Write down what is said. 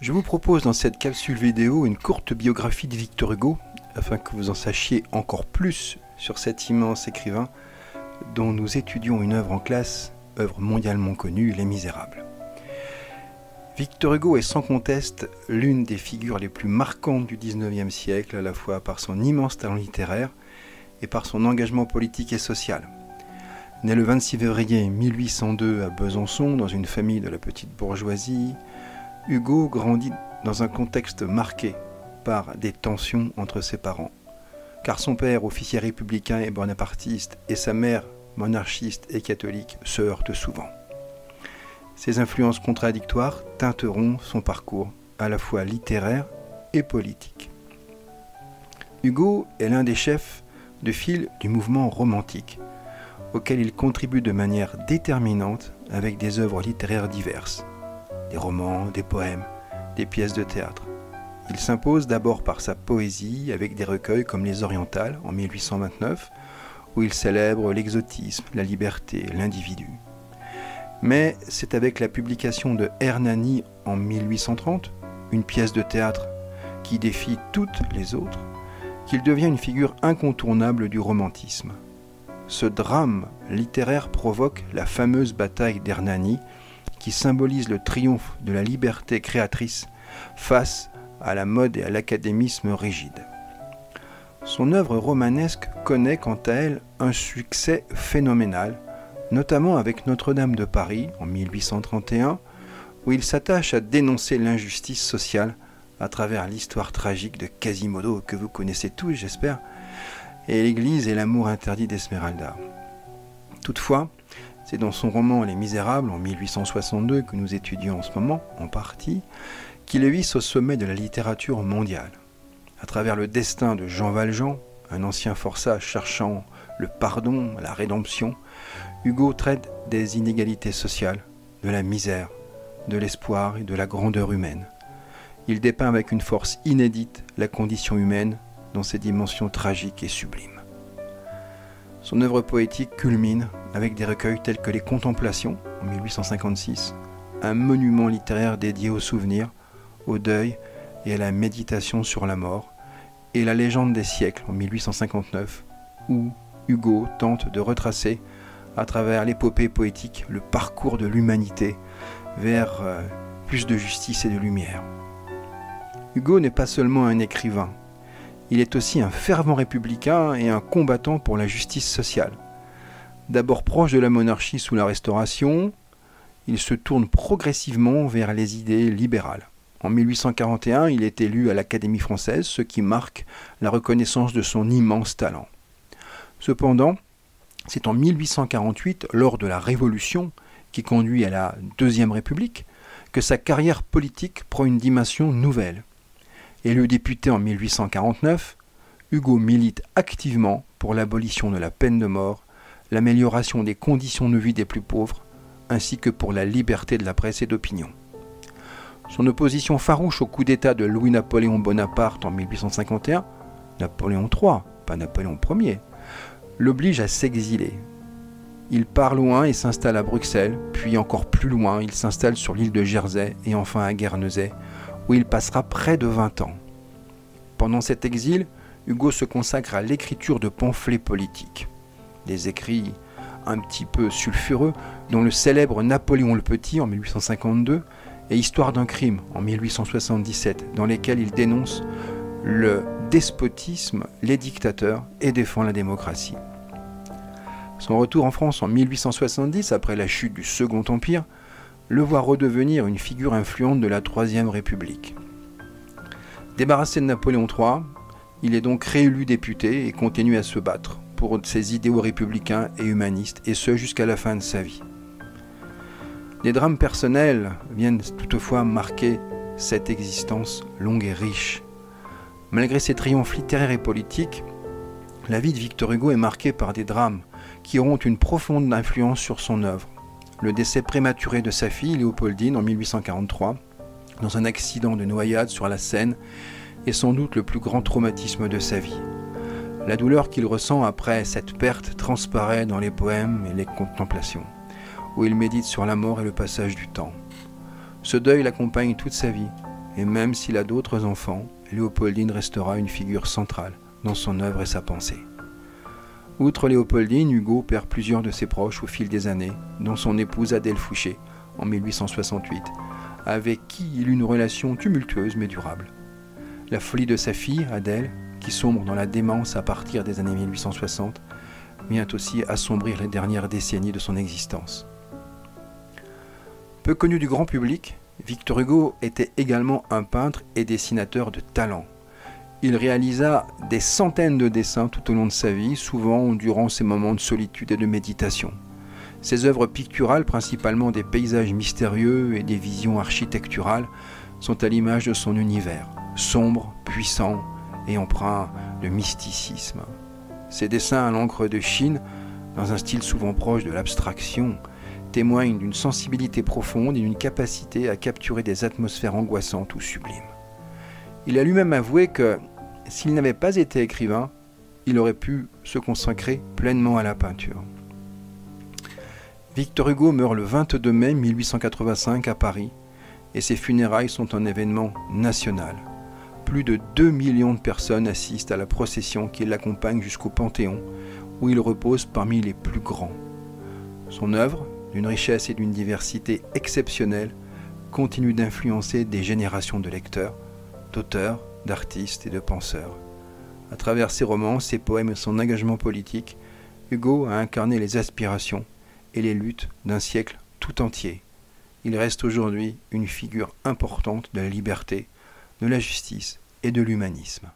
Je vous propose dans cette capsule vidéo une courte biographie de Victor Hugo, afin que vous en sachiez encore plus sur cet immense écrivain dont nous étudions une œuvre en classe, œuvre mondialement connue, Les Misérables. Victor Hugo est sans conteste l'une des figures les plus marquantes du XIXe siècle, à la fois par son immense talent littéraire et par son engagement politique et social. Né le 26 février 1802 à Besançon, dans une famille de la petite bourgeoisie, Hugo grandit dans un contexte marqué par des tensions entre ses parents, car son père, officier républicain et bonapartiste, et sa mère, monarchiste et catholique, se heurtent souvent. Ces influences contradictoires teinteront son parcours, à la fois littéraire et politique. Hugo est l'un des chefs de file du mouvement romantique, auquel il contribue de manière déterminante avec des œuvres littéraires diverses, des romans, des poèmes, des pièces de théâtre. Il s'impose d'abord par sa poésie avec des recueils comme Les Orientales en 1829, où il célèbre l'exotisme, la liberté, l'individu. Mais c'est avec la publication de Hernani en 1830, une pièce de théâtre qui défie toutes les autres, qu'il devient une figure incontournable du romantisme. Ce drame littéraire provoque la fameuse bataille d'Hernani, qui symbolise le triomphe de la liberté créatrice face à la mode et à l'académisme rigide. Son œuvre romanesque connaît quant à elle un succès phénoménal, notamment avec Notre-Dame de Paris en 1831, où il s'attache à dénoncer l'injustice sociale à travers l'histoire tragique de Quasimodo, que vous connaissez tous, j'espère, et l'Église et l'amour interdit d'Esmeralda. Toutefois, c'est dans son roman Les Misérables en 1862, que nous étudions en ce moment, en partie, qu'il le hisse au sommet de la littérature mondiale. À travers le destin de Jean Valjean, un ancien forçat cherchant le pardon, la rédemption, Hugo traite des inégalités sociales, de la misère, de l'espoir et de la grandeur humaine. Il dépeint avec une force inédite la condition humaine dans ses dimensions tragiques et sublimes. Son œuvre poétique culmine avec des recueils tels que Les Contemplations en 1856, un monument littéraire dédié au souvenir, au deuil et à la méditation sur la mort, et La Légende des siècles en 1859, où Hugo tente de retracer à travers l'épopée poétique le parcours de l'humanité vers plus de justice et de lumière. Hugo n'est pas seulement un écrivain, il est aussi un fervent républicain et un combattant pour la justice sociale. D'abord proche de la monarchie sous la Restauration, il se tourne progressivement vers les idées libérales. En 1841, il est élu à l'Académie française, ce qui marque la reconnaissance de son immense talent. Cependant, c'est en 1848, lors de la Révolution, qui conduit à la Deuxième République, que sa carrière politique prend une dimension nouvelle. Élu député en 1849, Hugo milite activement pour l'abolition de la peine de mort, l'amélioration des conditions de vie des plus pauvres, ainsi que pour la liberté de la presse et d'opinion. Son opposition farouche au coup d'État de Louis-Napoléon Bonaparte en 1851, Napoléon III, pas Napoléon Ier, l'oblige à s'exiler. Il part loin et s'installe à Bruxelles, puis encore plus loin, il s'installe sur l'île de Jersey et enfin à Guernesey, où il passera près de 20 ans. Pendant cet exil, Hugo se consacre à l'écriture de pamphlets politiques. Des écrits un petit peu sulfureux, dont le célèbre Napoléon le Petit en 1852 et Histoire d'un crime en 1877, dans lesquels il dénonce le despotisme, les dictateurs et défend la démocratie. Son retour en France en 1870, après la chute du Second Empire, le voit redevenir une figure influente de la Troisième République. Débarrassé de Napoléon III, il est donc réélu député et continue à se battre pour ses idéaux républicains et humanistes, et ce jusqu'à la fin de sa vie. Des drames personnels viennent toutefois marquer cette existence longue et riche. Malgré ses triomphes littéraires et politiques, la vie de Victor Hugo est marquée par des drames qui auront une profonde influence sur son œuvre. Le décès prématuré de sa fille, Léopoldine, en 1843, dans un accident de noyade sur la Seine, est sans doute le plus grand traumatisme de sa vie. La douleur qu'il ressent après cette perte transparaît dans les poèmes et les contemplations, où il médite sur la mort et le passage du temps. Ce deuil l'accompagne toute sa vie, et même s'il a d'autres enfants, Léopoldine restera une figure centrale dans son œuvre et sa pensée. Outre Léopoldine, Hugo perd plusieurs de ses proches au fil des années, dont son épouse Adèle Fouché, en 1868, avec qui il eut une relation tumultueuse mais durable. La folie de sa fille, Adèle, qui sombre dans la démence à partir des années 1860, vient aussi assombrir les dernières décennies de son existence. Peu connu du grand public, Victor Hugo était également un peintre et dessinateur de talent. Il réalisa des centaines de dessins tout au long de sa vie, souvent durant ses moments de solitude et de méditation. Ses œuvres picturales, principalement des paysages mystérieux et des visions architecturales, sont à l'image de son univers, sombre, puissant et empreint de mysticisme. Ses dessins à l'encre de Chine, dans un style souvent proche de l'abstraction, témoignent d'une sensibilité profonde et d'une capacité à capturer des atmosphères angoissantes ou sublimes. Il a lui-même avoué que, s'il n'avait pas été écrivain, il aurait pu se consacrer pleinement à la peinture. Victor Hugo meurt le 22 mai 1885 à Paris, et ses funérailles sont un événement national. Plus de 2 millions de personnes assistent à la procession qui l'accompagne jusqu'au Panthéon, où il repose parmi les plus grands. Son œuvre, d'une richesse et d'une diversité exceptionnelles, continue d'influencer des générations de lecteurs, d'auteurs, d'artistes et de penseurs. À travers ses romans, ses poèmes et son engagement politique, Hugo a incarné les aspirations et les luttes d'un siècle tout entier. Il reste aujourd'hui une figure importante de la liberté, de la justice et de l'humanisme.